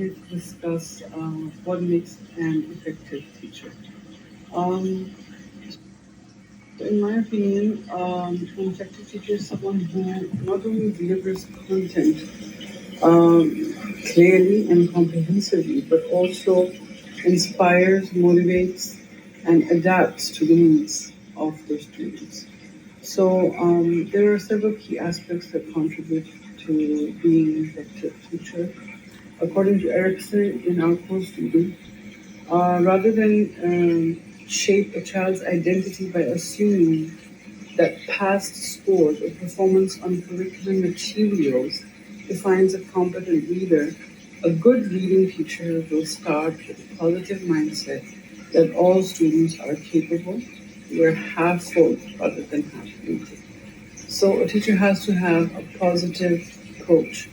ahead to discuss what makes an effective teacher. Um, so in my opinion, an effective teacher is someone who not only delivers content clearly and comprehensively, but also inspires, motivates, and adapts to the needs of the students. So there are several key aspects that contribute to being an effective teacher. According to Erickson in our course reading, rather than shape a child's identity by assuming that past scores or performance on curriculum materials defines a competent reader, a good reading teacher will start with a positive mindset that all students are capable, we're half full rather than half empty. So a teacher has to have a positive approach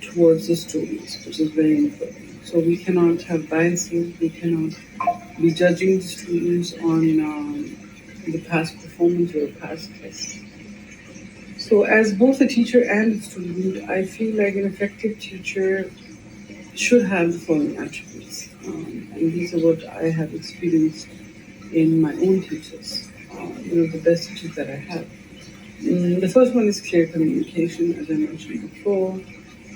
towards the students, which is very important. So we cannot have biases, we cannot be judging the students on the past performance or past tests. So as both a teacher and a student, I feel like an effective teacher should have the following attributes. And these are what I have experienced in my own teachers, the best teachers that I have. The first one is clear communication, as I mentioned before.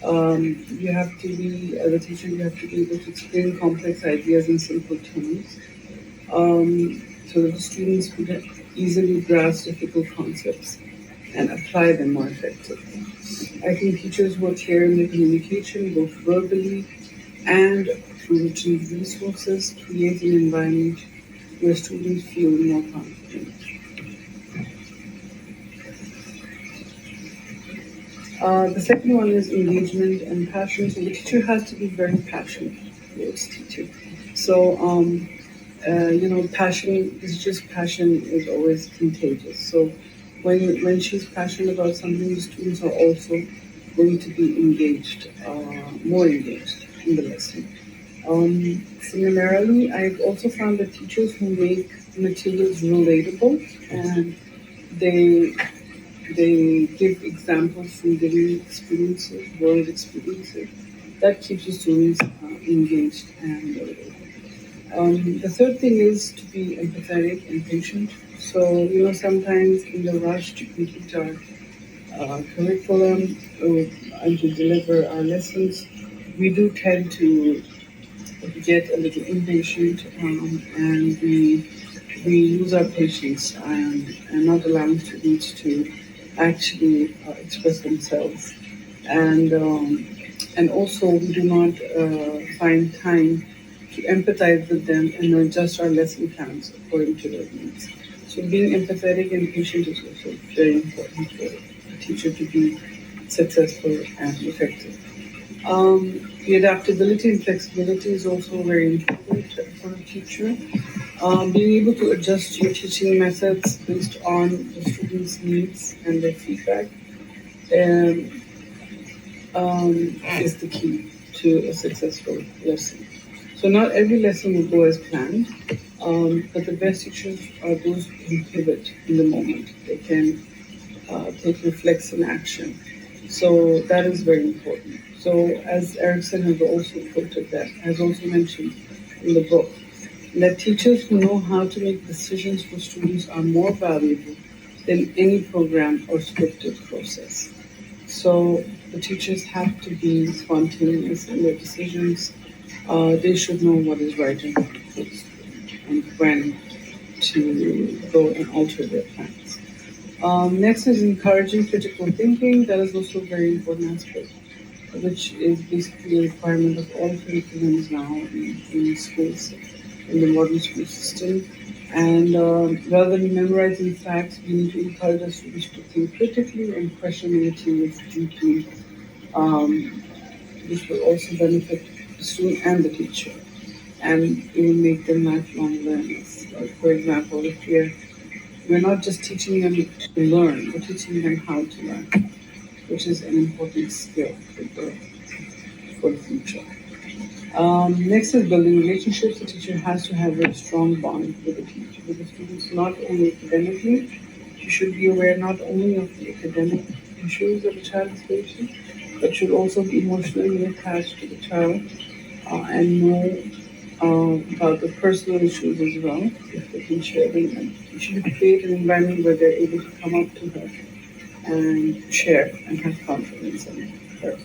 You have to be, as a teacher, you have to be able to explain complex ideas in simple terms, so that the students could easily grasp difficult concepts and apply them more effectively. I think teachers who are clear in their communication, both verbally and through written resources, create an environment where students feel more confident. The second one is engagement and passion. So the teacher has to be very passionate towards teaching. So, passion is just passion is always contagious. So when she's passionate about something, the students are also going to be engaged, more engaged in the lesson. Similarly, I've also found that teachers who make materials relatable and they they give examples from living experiences, world experiences. That keeps the students engaged and motivated. The third thing is to be empathetic and patient. So, sometimes in the rush to complete our curriculum and to deliver our lessons, we do tend to get a little impatient and we lose our patience and not allowing students to actually express themselves. And also, we do not find time to empathize with them and adjust our lesson plans according to their needs. So being empathetic and patient is also very important for a teacher to be successful and effective. The adaptability and flexibility is also very important for a teacher. Being able to adjust your teaching methods based on the students' needs and their feedback is the key to a successful lesson. So not every lesson will go as planned, but the best teachers are those who can pivot in the moment. They can take reflexive action. So that is very important. So as Erickson has also quoted that, has also mentioned in the book, that teachers who know how to make decisions for students are more valuable than any program or scripted process. So the teachers have to be spontaneous in their decisions. They should know what is right and wrong for the student and when to go and alter their plans. Next is encouraging critical thinking. That is also a very important aspect, which is basically a requirement of all curriculums now in schools, in the modern school system. And rather than memorizing facts, we need to encourage our students to think critically and question the materials deeply, which will also benefit the student and the teacher. And it will make them lifelong learners. Like, for example, if we're not just teaching them to learn, we're teaching them how to learn, which is an important skill for the future. Next is building relationships. The teacher has to have a strong bond with the teacher, with the students, not only academically. She should be aware not only of the academic issues that the child is facing, but should also be emotionally attached to the child and know about the personal issues as well, if they can share them. And we should create an environment where they're able to come up to her and share and have confidence in her.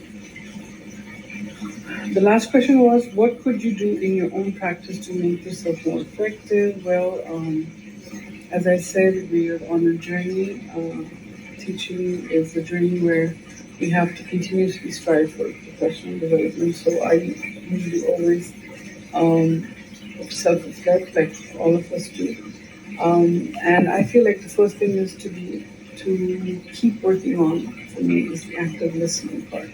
The last question was, what could you do in your own practice to make yourself more effective? Well, as I said, we are on a journey. Teaching is a journey where we have to continuously strive for professional development. So I usually always self-reflect, like all of us do. And I feel like the first thing is to keep working on, for me, is the active listening part,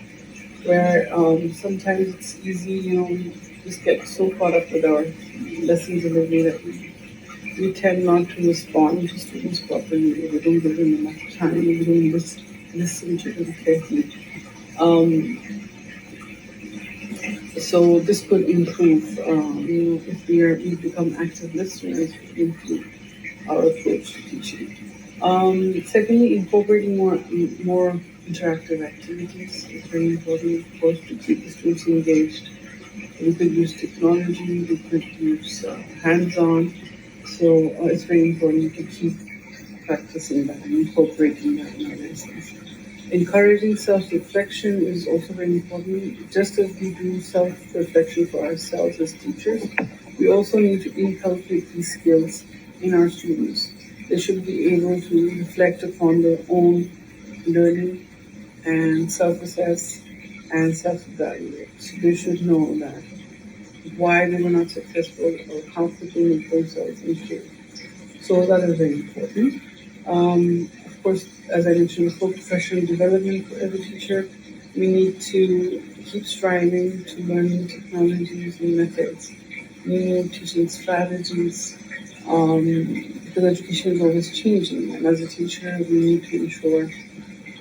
where sometimes it's easy, we just get so caught up with our lesson delivery that we tend not to respond to students properly, or we don't give them enough time, or we don't listen to them carefully. So this could improve, if we become active listeners, we improve our approach to teaching. Secondly, incorporating more interactive activities is very important, of course, to keep the students engaged. We could use technology, we could use hands-on. So it's very important to keep practicing that and incorporating that in our lessons. Encouraging self-reflection is also very important. Just as we do self-reflection for ourselves as teachers, we also need to inculcate these skills in our students. They should be able to reflect upon their own learning and self-assess and self-evaluate. So they should know that why they were not successful or how could they make themselves improve. So that is very important. Of course, as I mentioned before, professional development for every teacher, we need to keep striving to learn new technologies and methods, new teaching strategies, because education is always changing. And as a teacher, we need to ensure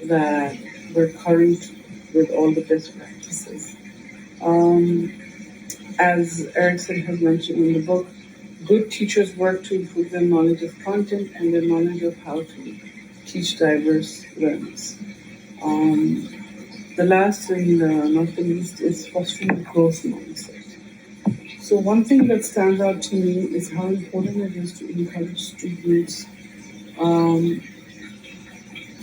that we're current with all the best practices. As Erickson has mentioned in the book, good teachers work to improve their knowledge of content and their knowledge of how to teach diverse learners. The last and not the least is fostering a growth mindset. So one thing that stands out to me is how important it is to encourage students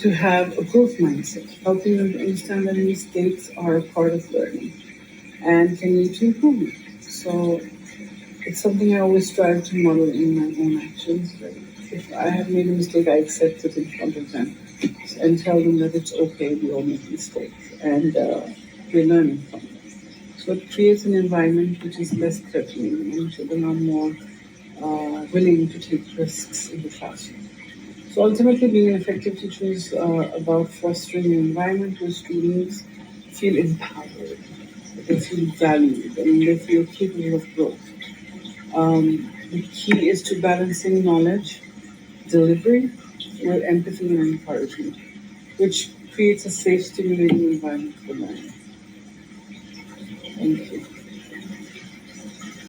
to have a growth mindset, helping them to understand that mistakes are a part of learning and can lead to improvement. So it's something I always strive to model in my own actions. That if I have made a mistake, I accept it in front of them and tell them that it's okay, we all make mistakes, and we're learning from them. So it creates an environment which is less threatening, and children are more willing to take risks in the classroom. So ultimately, being an effective teacher is about fostering an environment where students feel empowered, they feel valued, and they feel capable of growth. The key is to balancing knowledge, delivery, with empathy and encouragement, which creates a safe, stimulating environment for learning. Thank you.